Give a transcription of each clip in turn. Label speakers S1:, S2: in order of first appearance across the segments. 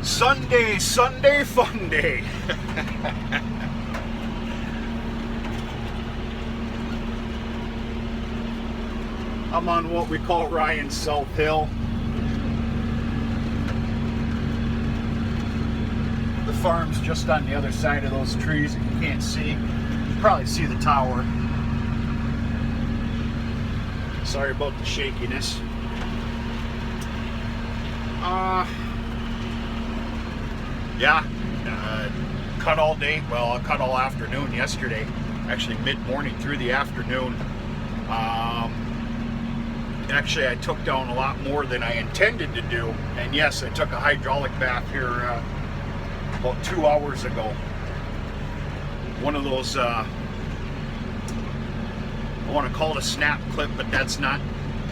S1: Sunday, Funday. I'm on what we call Ryan's South Hill. The farm's just on the other side of those trees that you can't see. You can probably see the tower. Sorry about the shakiness. Cut all day. Well, I cut all afternoon yesterday. Actually, mid-morning through the afternoon. Actually, I took down a lot more than I intended to do. And yes, I took a hydraulic bath here about 2 hours ago. One of those, I want to call it a snap clip, but that's not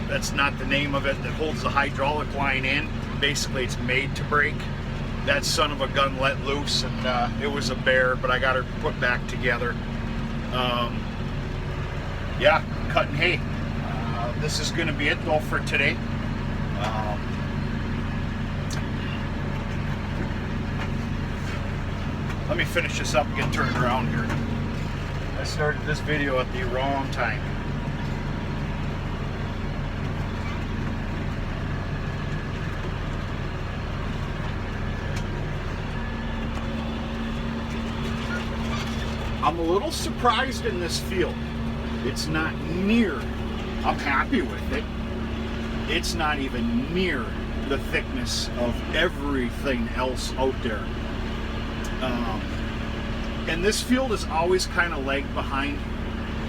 S1: the name of it, that holds the hydraulic line in. Basically, it's made to break. That son of a gun let loose, and it was a bear, but I got her put back together. Yeah, cutting hay. This is going to be it though for today. Let me finish this up and get turned around here. I started this video at the wrong time. I'm a little surprised in this field. It's not near, I'm happy with it. It's not even near the thickness of everything else out there. And this field is always kind of lagged behind.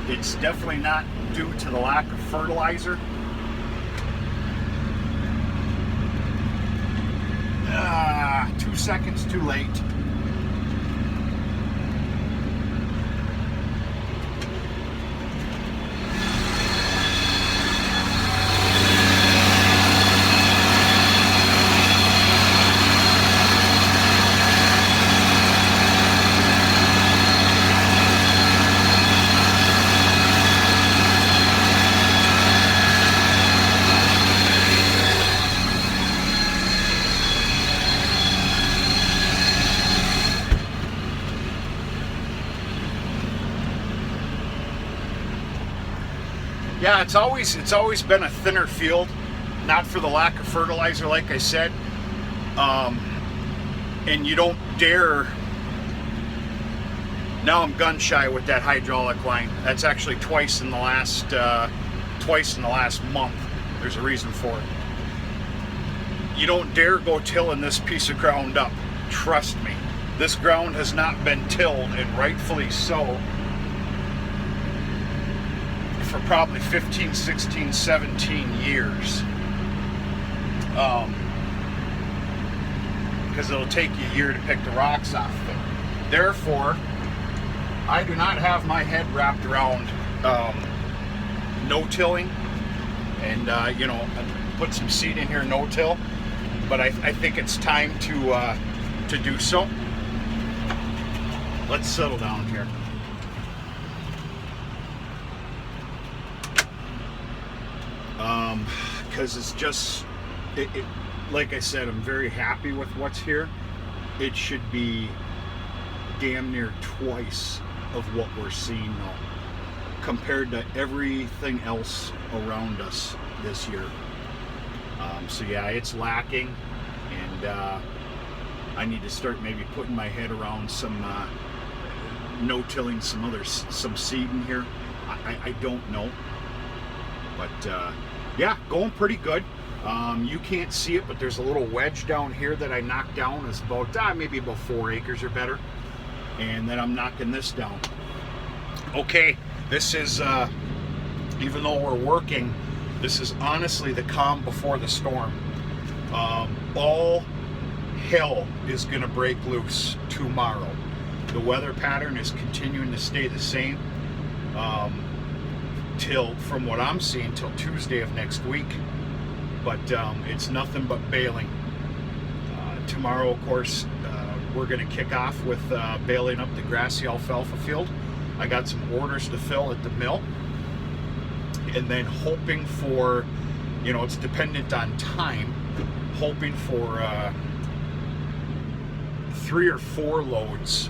S1: It's definitely not due to the lack of fertilizer. 2 seconds too late. Yeah, it's always been a thinner field, not for the lack of fertilizer, like I said. And you don't dare. Now I'm gun shy with that hydraulic line. That's actually twice in the last month. There's a reason for it. You don't dare go tilling this piece of ground up. Trust me, this ground has not been tilled, and rightfully so, for probably 15, 16, 17 years. Because it'll take you a year to pick the rocks off of it. Therefore, I do not have my head wrapped around no-tilling. And, put some seed in here, no-till. But I think it's time to do so. Let's settle down here. Because it's just, like I said, I'm very happy with what's here. It should be damn near twice of what we're seeing now, compared to everything else around us this year. So yeah, it's lacking, and I need to start maybe putting my head around some no-tilling, some seed in here. I don't know. But yeah, going pretty good. You can't see it, but there's a little wedge down here that I knocked down. It's about maybe about 4 acres or better. And then I'm knocking this down. Okay, this is, even though we're working, this is honestly the calm before the storm. All hell is going to break loose tomorrow. The weather pattern is continuing to stay the same. Till, from what I'm seeing, till Tuesday of next week. But it's nothing but baling. Tomorrow, of course, we're going to kick off with baling up the grassy alfalfa field. I got some orders to fill at the mill. And then hoping for, it's dependent on time, hoping for 3 or 4 loads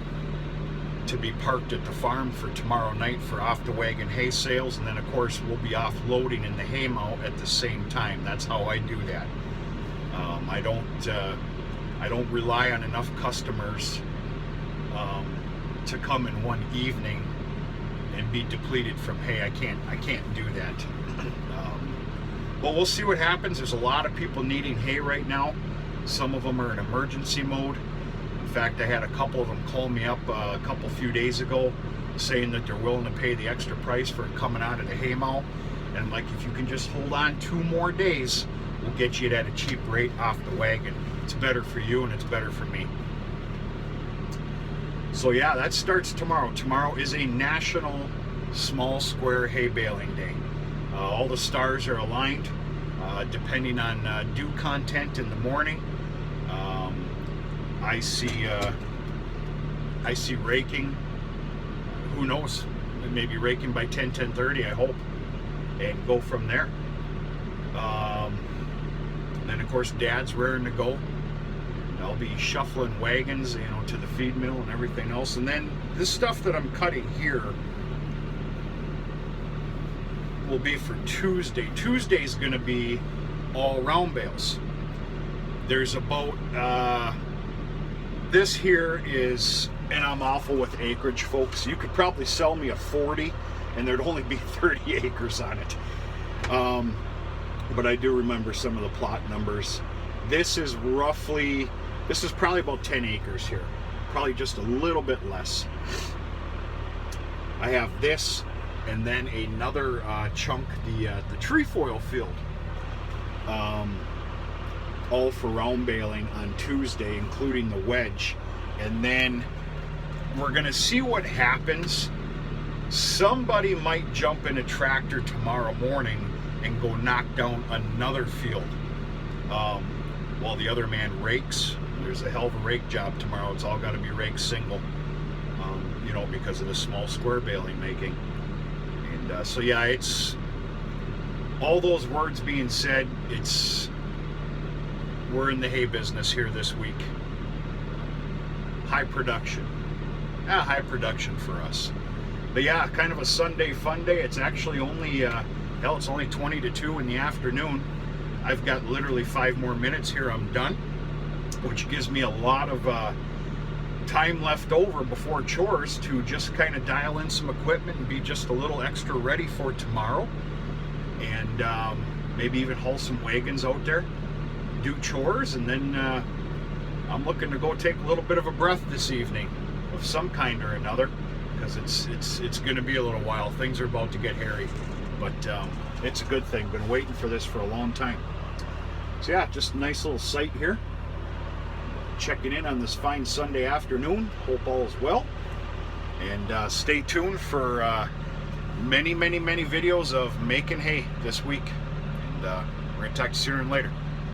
S1: to be parked at the farm for tomorrow night for off the wagon hay sales, and then of course we'll be offloading in the hay mow at the same time. That's how I do that. I don't rely on enough customers to come in one evening and be depleted from hay. I can't do that. But we'll see what happens. There's a lot of people needing hay right now. Some of them are in emergency mode. In fact, I had a couple of them call me up a few days ago saying that they're willing to pay the extra price for coming out of the hay mow. And I'm like, if you can just hold on 2 more days, we'll get you it at a cheap rate off the wagon. It's better for you and it's better for me. So yeah, that starts tomorrow. Tomorrow is a National Small Square Hay Baling Day. All the stars are aligned depending on dew content in the morning. I see raking. Who knows? Maybe raking by 10:30, I hope, and go from there. Then of course Dad's raring to go. I'll be shuffling wagons, to the feed mill and everything else. And then this stuff that I'm cutting here will be for Tuesday. Tuesday's going to be all round bales. There's about this here is, and I'm awful with acreage, folks. You could probably sell me a 40 and there'd only be 30 acres on it. But I do remember some of the plot numbers. This is probably about 10 acres here. Probably just a little bit less. I have this and then another chunk, the trefoil field. All for round baling on Tuesday, including the wedge. And then we're gonna see what happens. Somebody might jump in a tractor tomorrow morning and go knock down another field while the other man rakes. There's a hell of a rake job tomorrow. It's all got to be raked single, because of the small square baling making. And so yeah, it's all those words being said. We're in the hay business here this week. High production. High production for us. But yeah, kind of a Sunday fun day. It's actually only, it's only 20 to 2 in the afternoon. I've got literally 5 more minutes here, I'm done, which gives me a lot of time left over before chores to just kind of dial in some equipment and be just a little extra ready for tomorrow. And maybe even haul some wagons out there, do chores, and then I'm looking to go take a little bit of a breath this evening of some kind or another, because it's going to be a little while. Things are about to get hairy, but it's a good thing. Been waiting for this for a long time. So yeah, just a nice little sight here. Checking in on this fine Sunday afternoon. Hope all is well. And stay tuned for many videos of making hay this week. And we're going to talk to you sooner and later.